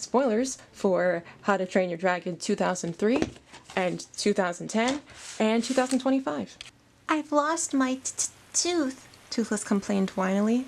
Spoilers for How to Train Your Dragon 2003 and 2010 and 2025. I've lost my tooth, Toothless complained whinily.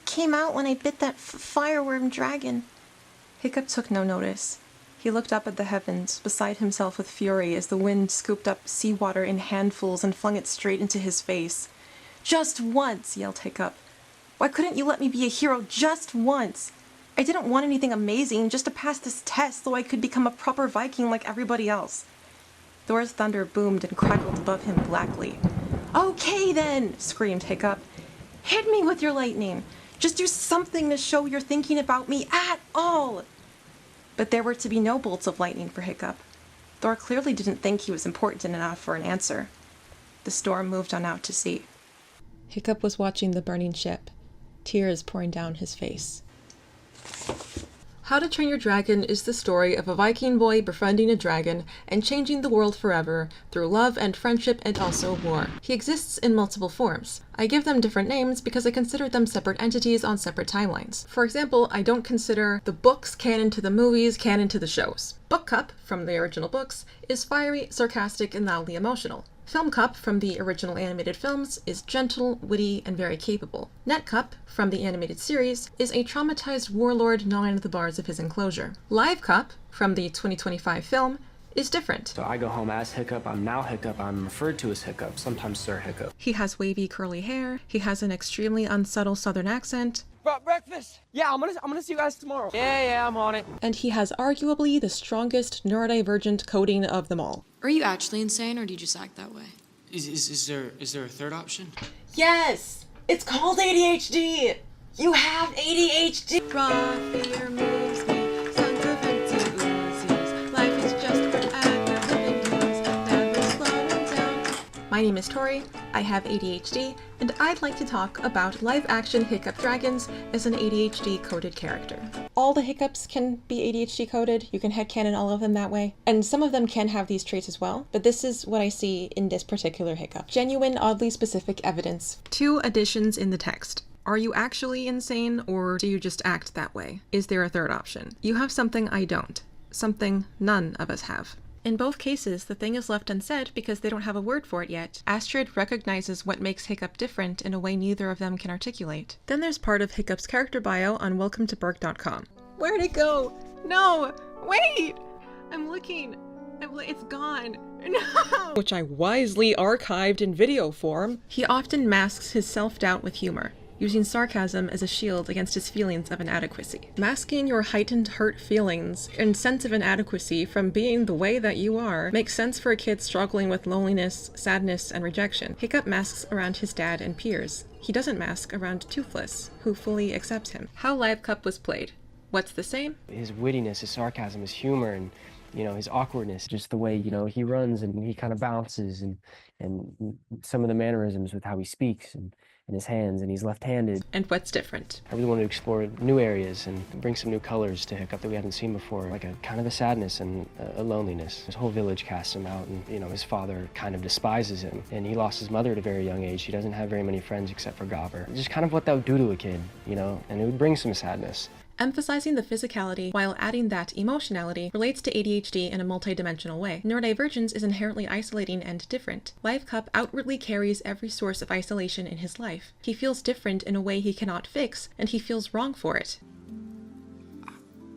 Came out when I bit that fireworm dragon. Hiccup took no notice. He looked up at the heavens, beside himself with fury as the wind scooped up seawater in handfuls and flung it straight into his face. "Just once!" yelled Hiccup. "Why couldn't you let me be a hero just once? I didn't want anything amazing, just to pass this test so I could become a proper Viking like everybody else." Thor's thunder boomed and crackled above him blackly. "Okay then!" screamed Hiccup. "Hit me with your lightning! Just do something to show you're thinking about me at all!" But there were to be no bolts of lightning for Hiccup. Thor clearly didn't think he was important enough for an answer. The storm moved on out to sea. Hiccup was watching the burning ship, tears pouring down his face. How to Train Your Dragon is the story of a Viking boy befriending a dragon and changing the world forever through love and friendship and also war. He exists in multiple forms. I give them different names because I consider them separate entities on separate timelines. For example, I don't consider the books canon to the movies, canon to the shows. Book Cup, from the original books, is fiery, sarcastic, and loudly emotional. Film Cup, from the original animated films, is gentle, witty, and very capable. Net Cup, from the animated series, is a traumatized warlord gnawing at the bars of his enclosure. Live Cup, from the 2025 film, is different. So I go home as Hiccup, I'm now Hiccup, I'm referred to as Hiccup, sometimes Sir Hiccup. He has wavy curly hair, he has an extremely unsubtle southern accent. Breakfast! Yeah, I'm gonna see you guys tomorrow. Yeah, I'm on it. And he has arguably the strongest neurodivergent coding of them all. Are you actually insane, or do you just act that way? Is there a third option? Yes! It's called ADHD! You have ADHD! Raw fear moves me, sons of enthusiasts. Life is just forever living dreams, never slowing down. My name is Tori, I have ADHD, and I'd like to talk about live-action Hiccup dragons as an ADHD-coded character. All the Hiccups can be ADHD-coded, you can headcanon all of them that way, and some of them can have these traits as well, but this is what I see in this particular Hiccup. Genuine, oddly specific evidence. 2 additions in the text. Are you actually insane, or do you just act that way? Is there a third option? You have something I don't. Something none of us have. In both cases, the thing is left unsaid because they don't have a word for it yet. Astrid recognizes what makes Hiccup different in a way neither of them can articulate. Then there's part of Hiccup's character bio on welcometoberg.com. Where'd it go? No! Wait! I'm looking. It's gone. No! Which I wisely archived in video form. He often masks his self-doubt with humor, using sarcasm as a shield against his feelings of inadequacy. Masking your heightened hurt feelings and sense of inadequacy from being the way that you are makes sense for a kid struggling with loneliness, sadness, and rejection. Hiccup masks around his dad and peers. He doesn't mask around Toothless, who fully accepts him. How Live Cup was played. What's the same? His wittiness, his sarcasm, his humor, and his awkwardness, just the way, he runs and he kind of bounces, and some of the mannerisms with how he speaks and his hands, and he's left-handed. And what's different? I really wanted to explore new areas and bring some new colors to Hiccup that we haven't seen before, like a kind of a sadness and a loneliness. His whole village casts him out, and his father kind of despises him, and he lost his mother at a very young age. He doesn't have very many friends except for Gobber. Just kind of what that would do to a kid, and it would bring some sadness. Emphasizing the physicality while adding that emotionality relates to ADHD in a multidimensional way. Neurodivergence is inherently isolating and different. Live Cup outwardly carries every source of isolation in his life. He feels different in a way he cannot fix, and he feels wrong for it.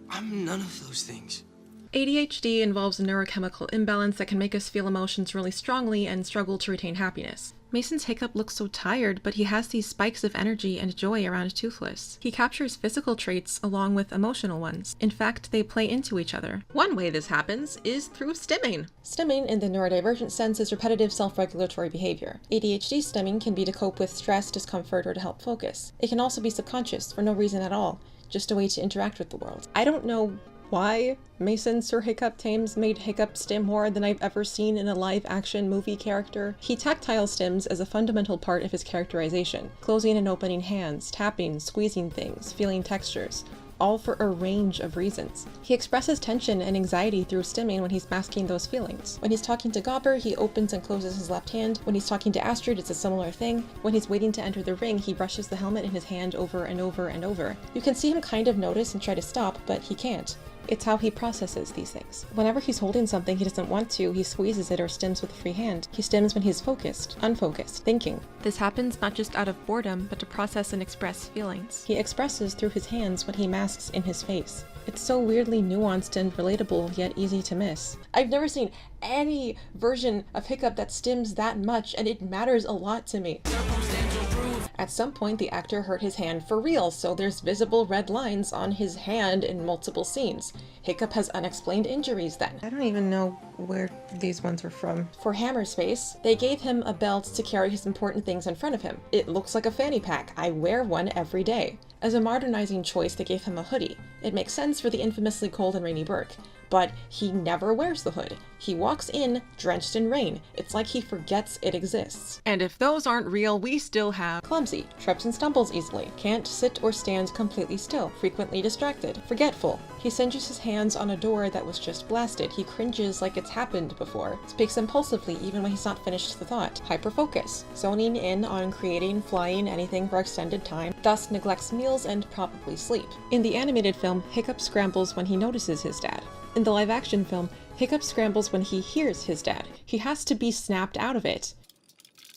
I'm none of those things. ADHD involves a neurochemical imbalance that can make us feel emotions really strongly and struggle to retain happiness. Mason's Hiccup looks so tired, but he has these spikes of energy and joy around Toothless. He captures physical traits along with emotional ones. In fact, they play into each other. One way this happens is through stimming. Stimming, in the neurodivergent sense, is repetitive self-regulatory behavior. ADHD stimming can be to cope with stress, discomfort, or to help focus. It can also be subconscious, for no reason at all, just a way to interact with the world. I don't know why Mason Sir Hiccup Tames made Hiccup stim more than I've ever seen in a live-action movie character. He tactile stims as a fundamental part of his characterization, closing and opening hands, tapping, squeezing things, feeling textures, all for a range of reasons. He expresses tension and anxiety through stimming when he's masking those feelings. When he's talking to Gobber, he opens and closes his left hand. When he's talking to Astrid, it's a similar thing. When he's waiting to enter the ring, he brushes the helmet in his hand over and over and over. You can see him kind of notice and try to stop, but he can't. It's how he processes these things. Whenever he's holding something he doesn't want to, he squeezes it or stims with a free hand. He stims when he's focused, unfocused, thinking. This happens not just out of boredom, but to process and express feelings. He expresses through his hands what he masks in his face. It's so weirdly nuanced and relatable, yet easy to miss. I've never seen any version of Hiccup that stims that much, and it matters a lot to me. Circumstantial proof. At some point, the actor hurt his hand for real, so there's visible red lines on his hand in multiple scenes. Hiccup has unexplained injuries then. I don't even know where these ones were from. For Hammer's face, they gave him a belt to carry his important things in front of him. It looks like a fanny pack. I wear one every day. As a modernizing choice, they gave him a hoodie. It makes sense for the infamously cold and rainy Burke. But he never wears the hood. He walks in, drenched in rain. It's like he forgets it exists. And if those aren't real, we still have clumsy, trips and stumbles easily, can't sit or stand completely still, frequently distracted, forgetful. He cinches his hands on a door that was just blasted. He cringes like it's happened before, speaks impulsively even when he's not finished the thought. Hyperfocus, zoning in on creating, flying, anything for extended time, thus neglects meals and probably sleep. In the animated film, Hiccup scrambles when he notices his dad. In the live-action film, Hiccup scrambles when he hears his dad. He has to be snapped out of it.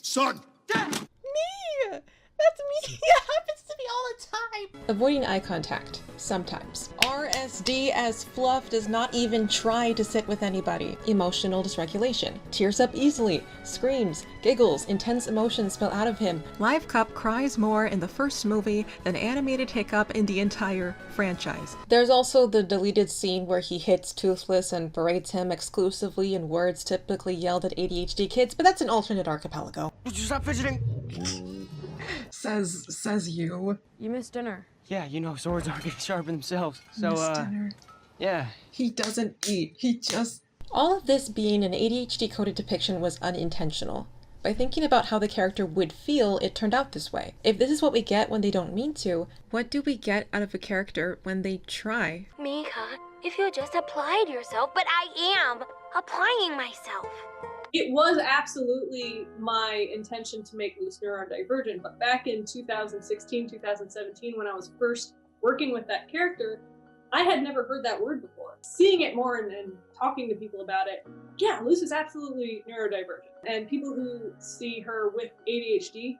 Son! Me! That's me! It happens to me all the time! Avoiding eye contact. Sometimes. RSD as fluff does not even try to sit with anybody. Emotional dysregulation. Tears up easily. Screams. Giggles. Intense emotions spill out of him. Live Cup cries more in the first movie than animated Hiccup in the entire franchise. There's also the deleted scene where he hits Toothless and berates him exclusively in words typically yelled at ADHD kids, but that's an alternate archipelago. Would you stop fidgeting? Says you. You missed dinner. Yeah, you know, swords aren't gonna sharpen themselves. So, Dinner. yeah. He doesn't eat. He just... All of this being an ADHD-coded depiction was unintentional. By thinking about how the character would feel, it turned out this way. If this is what we get when they don't mean to, what do we get out of a character when they try? Mika, if you just applied yourself, but I am applying myself. It was absolutely my intention to make Luce neurodivergent, but back in 2016, 2017, when I was first working with that character, I had never heard that word before. Seeing it more and talking to people about it, yeah, Luce is absolutely neurodivergent. And people who see her with ADHD,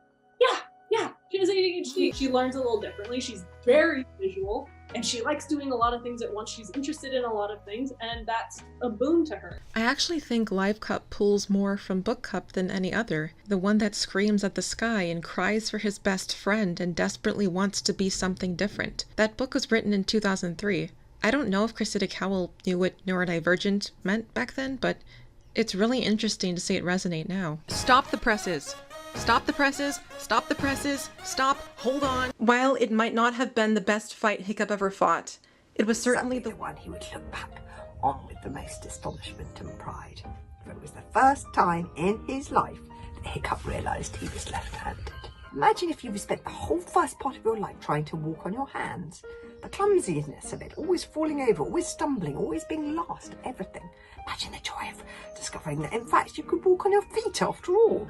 yeah, she has ADHD. She learns a little differently. She's very visual, and she likes doing a lot of things at once. She's interested in a lot of things, and that's a boon to her. I actually think Live Cup pulls more from Book Cup than any other. The one that screams at the sky and cries for his best friend and desperately wants to be something different. That book was written in 2003. I don't know if Cressida Cowell knew what neurodivergent meant back then, but it's really interesting to see it resonate now. Stop the presses! Stop the presses! Stop the presses! Stop! Hold on! While it might not have been the best fight Hiccup ever fought, it was certainly the one he would look back on with the most astonishment and pride. For it was the first time in his life that Hiccup realised he was left-handed. Imagine if you spent the whole first part of your life trying to walk on your hands. The clumsiness of it, always falling over, always stumbling, always being last at everything. Imagine the joy of discovering that, in fact, you could walk on your feet after all.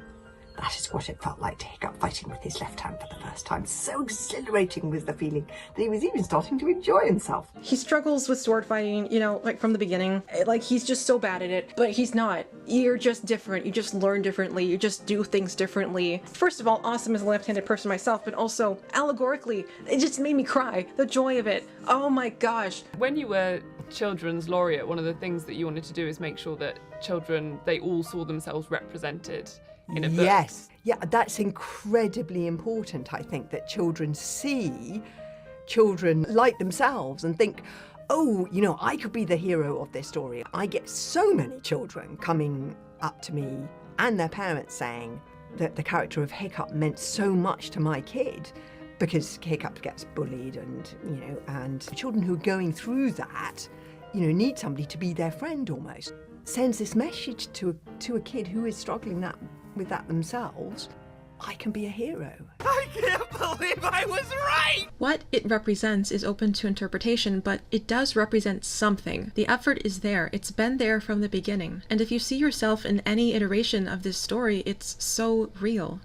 That is what it felt like to Hiccup fighting with his left hand for the first time. So exhilarating was the feeling that he was even starting to enjoy himself. He struggles with sword fighting, you know, like from the beginning. Like, he's just so bad at it, but he's not. You're just different. You just learn differently. You just do things differently. First of all, awesome as a left-handed person myself, but also allegorically, it just made me cry. The joy of it. Oh my gosh. When you were children's laureate, one of the things that you wanted to do is make sure that children, they all saw themselves represented in a book. Yes, yeah, that's incredibly important, I think, that children see children like themselves and think, oh, you know, I could be the hero of this story. I get so many children coming up to me and their parents saying that the character of Hiccup meant so much to my kid because Hiccup gets bullied and, you know, and children who are going through that, you know, need somebody to be their friend almost. Sends this message to a kid who is struggling with that themselves. I can be a hero. I can't believe I was right! What it represents is open to interpretation, but it does represent something. The effort is there. It's been there from the beginning. And if you see yourself in any iteration of this story, it's so real.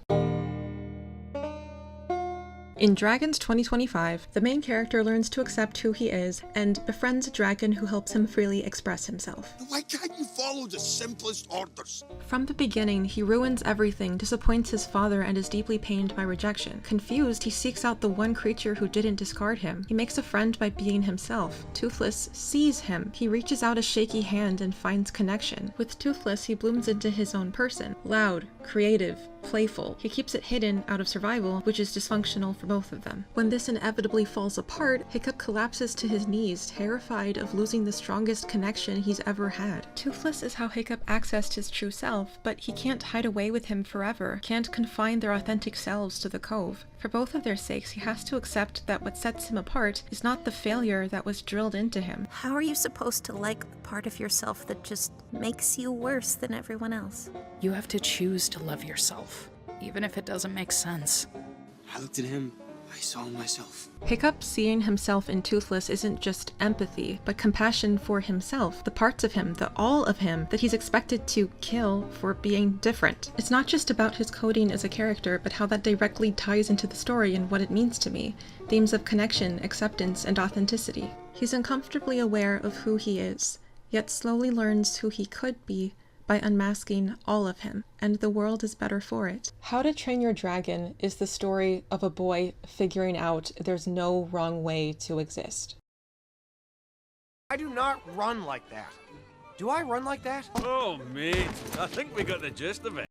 In Dragons 2025, the main character learns to accept who he is and befriends a dragon who helps him freely express himself. Why can't you follow the simplest orders? From the beginning, he ruins everything, disappoints his father, and is deeply pained by rejection. Confused, he seeks out the one creature who didn't discard him. He makes a friend by being himself. Toothless sees him. He reaches out a shaky hand and finds connection. With Toothless, he blooms into his own person. Loud, creative, playful. He keeps it hidden out of survival, which is dysfunctional for both of them. When this inevitably falls apart, Hiccup collapses to his knees, terrified of losing the strongest connection he's ever had. Toothless is how Hiccup accessed his true self, but he can't hide away with him forever, can't confine their authentic selves to the cove. For both of their sakes, he has to accept that what sets him apart is not the failure that was drilled into him. How are you supposed to like the part of yourself that just makes you worse than everyone else? You have to choose to love yourself, even if it doesn't make sense. I looked at him. I saw myself. Hiccup seeing himself in Toothless isn't just empathy, but compassion for himself, the parts of him, the all of him, that he's expected to kill for being different. It's not just about his coding as a character, but how that directly ties into the story and what it means to me. Themes of connection, acceptance, and authenticity. He's uncomfortably aware of who he is, yet slowly learns who he could be by unmasking all of him, and the world is better for it. How to Train Your Dragon is the story of a boy figuring out there's no wrong way to exist. I do not run like that. Do I run like that? Oh, mate, I think we got the gist of it.